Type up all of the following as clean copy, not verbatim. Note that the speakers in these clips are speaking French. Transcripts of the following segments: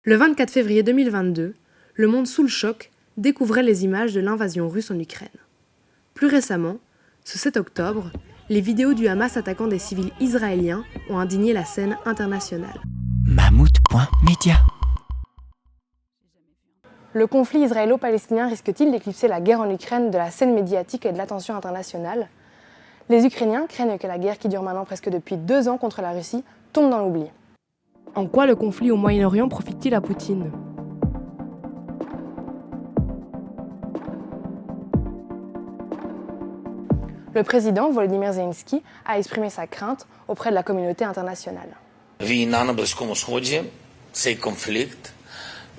Le 24 février 2022, le monde sous le choc découvrait les images de l'invasion russe en Ukraine. Plus récemment, ce 7 octobre, les vidéos du Hamas attaquant des civils israéliens ont indigné la scène internationale. Mammouth.media. Le conflit israélo-palestinien risque-t-il d'éclipser la guerre en Ukraine de la scène médiatique et de l'attention internationale ? Les Ukrainiens craignent que la guerre qui dure maintenant presque depuis 2 ans contre la Russie tombe dans l'oubli. En quoi le conflit au Moyen-Orient profite-t-il à Poutine ? Le président Volodymyr Zelensky a exprimé sa crainte auprès de la communauté internationale. Війна на Близькому Сході, цей конфлікт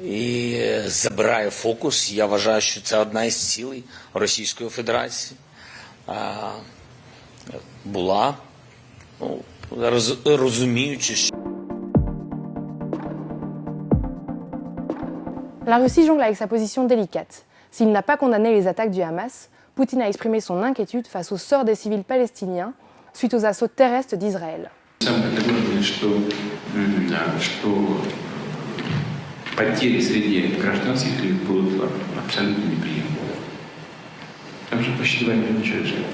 і забирає фокус. Я вважаю, що це одна із цілей Російської Федерації. Була, розуміючи, що La Russie jongle avec sa position délicate. S'il n'a pas condamné les attaques du Hamas, Poutine a exprimé son inquiétude face au sort des civils palestiniens suite aux assauts terrestres d'Israël. Потери среди гражданских лиц будут абсолютно неприемлемы. Там же почти 2 миллиона человек живет.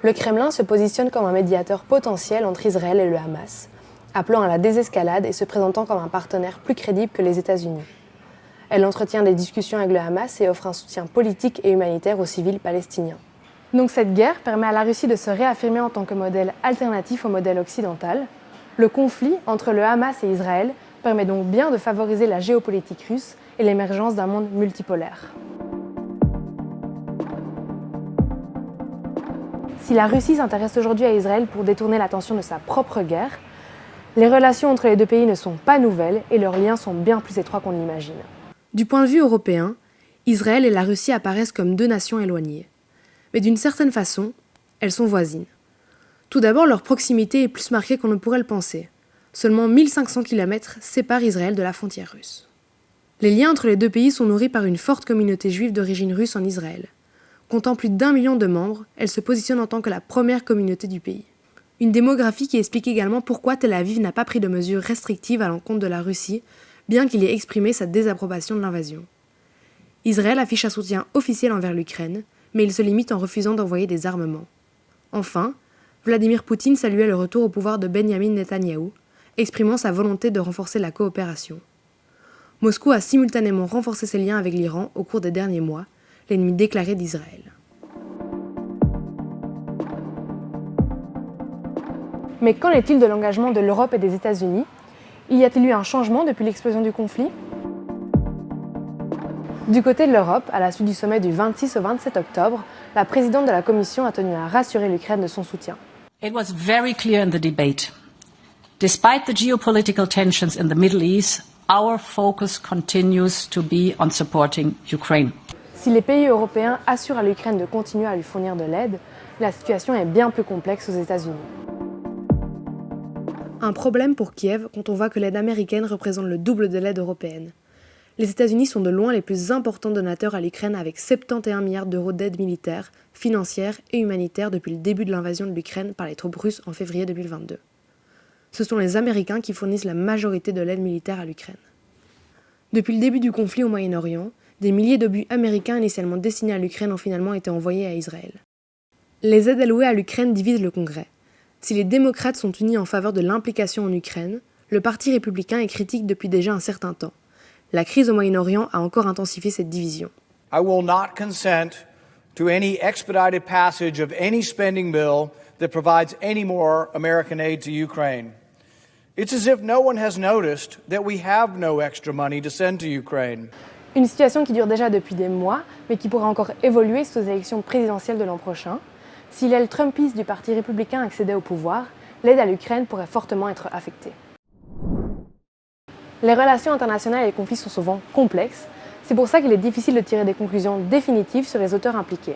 Le Kremlin se positionne comme un médiateur potentiel entre Israël et le Hamas, appelant à la désescalade et se présentant comme un partenaire plus crédible que les États-Unis. Elle entretient des discussions avec le Hamas et offre un soutien politique et humanitaire aux civils palestiniens. Donc cette guerre permet à la Russie de se réaffirmer en tant que modèle alternatif au modèle occidental. Le conflit entre le Hamas et Israël permet donc bien de favoriser la géopolitique russe et l'émergence d'un monde multipolaire. Si la Russie s'intéresse aujourd'hui à Israël pour détourner l'attention de sa propre guerre, les relations entre les deux pays ne sont pas nouvelles et leurs liens sont bien plus étroits qu'on l'imagine. Du point de vue européen, Israël et la Russie apparaissent comme 2 nations éloignées. Mais d'une certaine façon, elles sont voisines. Tout d'abord, leur proximité est plus marquée qu'on ne pourrait le penser. Seulement 1500 km séparent Israël de la frontière russe. Les liens entre les deux pays sont nourris par une forte communauté juive d'origine russe en Israël. Comptant plus d'1 million de membres, elle se positionne en tant que la première communauté du pays. Une démographie qui explique également pourquoi Tel Aviv n'a pas pris de mesures restrictives à l'encontre de la Russie, bien qu'il ait exprimé sa désapprobation de l'invasion. Israël affiche un soutien officiel envers l'Ukraine, mais il se limite en refusant d'envoyer des armements. Enfin, Vladimir Poutine saluait le retour au pouvoir de Benyamin Netanyahou, exprimant sa volonté de renforcer la coopération. Moscou a simultanément renforcé ses liens avec l'Iran au cours des derniers mois, l'ennemi déclaré d'Israël. Mais qu'en est-il de l'engagement de l'Europe et des États-Unis ? Y a-t-il eu un changement depuis l'explosion du conflit ? Du côté de l'Europe, à la suite du sommet du 26 au 27 octobre, la présidente de la Commission a tenu à rassurer l'Ukraine de son soutien. It was very clear in the debate. Despite the geopolitical tensions in the Middle East, our focus continues to be on supporting Ukraine. Si les pays européens assurent à l'Ukraine de continuer à lui fournir de l'aide, la situation est bien plus complexe aux États-Unis. Un problème pour Kiev quand on voit que l'aide américaine représente le double de l'aide européenne. Les États-Unis sont de loin les plus importants donateurs à l'Ukraine avec 71 milliards d'euros d'aide militaire, financière et humanitaire depuis le début de l'invasion de l'Ukraine par les troupes russes en février 2022. Ce sont les Américains qui fournissent la majorité de l'aide militaire à l'Ukraine. Depuis le début du conflit au Moyen-Orient, des milliers d'obus américains initialement destinés à l'Ukraine ont finalement été envoyés à Israël. Les aides allouées à l'Ukraine divisent le Congrès. Si les démocrates sont unis en faveur de l'implication en Ukraine, le Parti républicain est critique depuis déjà un certain temps. La crise au Moyen-Orient a encore intensifié cette division. I will not consent to any expedited passage of any spending bill that provides any more American aid to Ukraine. It's as if no one has noticed that we have no extra money to send to Ukraine. Une situation qui dure déjà depuis des mois, mais qui pourrait encore évoluer sous les élections présidentielles de l'an prochain. Si l'aile trumpiste du Parti républicain accédait au pouvoir, l'aide à l'Ukraine pourrait fortement être affectée. Les relations internationales et les conflits sont souvent complexes, c'est pour ça qu'il est difficile de tirer des conclusions définitives sur les auteurs impliqués.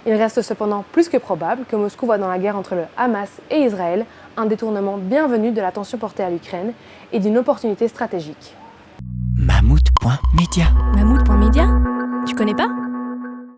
Il reste cependant plus que probable que Moscou voit dans la guerre entre le Hamas et Israël un détournement bienvenu de l'attention portée à l'Ukraine et d'une opportunité stratégique. Mammouth.media. Mammouth.media ? Tu connais pas ?